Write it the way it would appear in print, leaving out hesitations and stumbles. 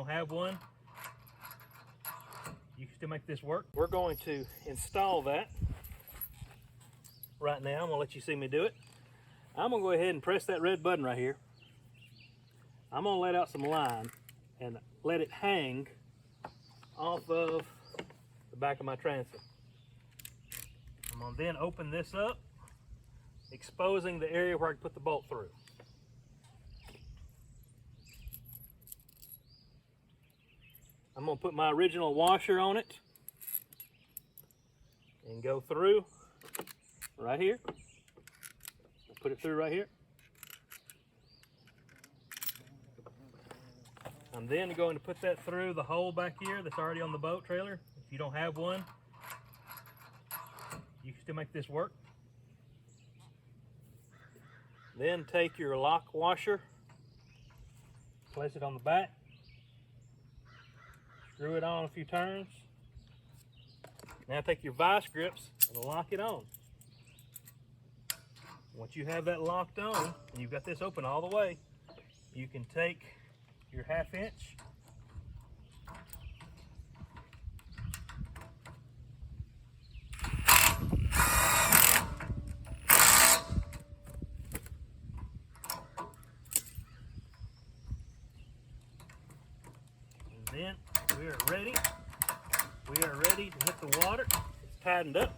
don't have one, you can still make this work. We're going to install that right now. I'm gonna let you see me do it. I'm gonna go ahead and press that red button right here. I'm gonna let out some line and let it hang off of the back of my transom. I'm gonna then open this up, exposing the area where I can put the bolt through. I'm gonna put my original washer on it and go through right here. Put it through right here. I'm then going to put that through the hole back here that's already on the boat trailer. If you don't have one, you can still make this work. Then take your lock washer, place it on the back, screw it on a few turns. Now take your vice grips and lock it on. Once you have that locked on, and you've got this open all the way, you can take your 1/2 inch and then we are ready to hit the water. It's tightened up.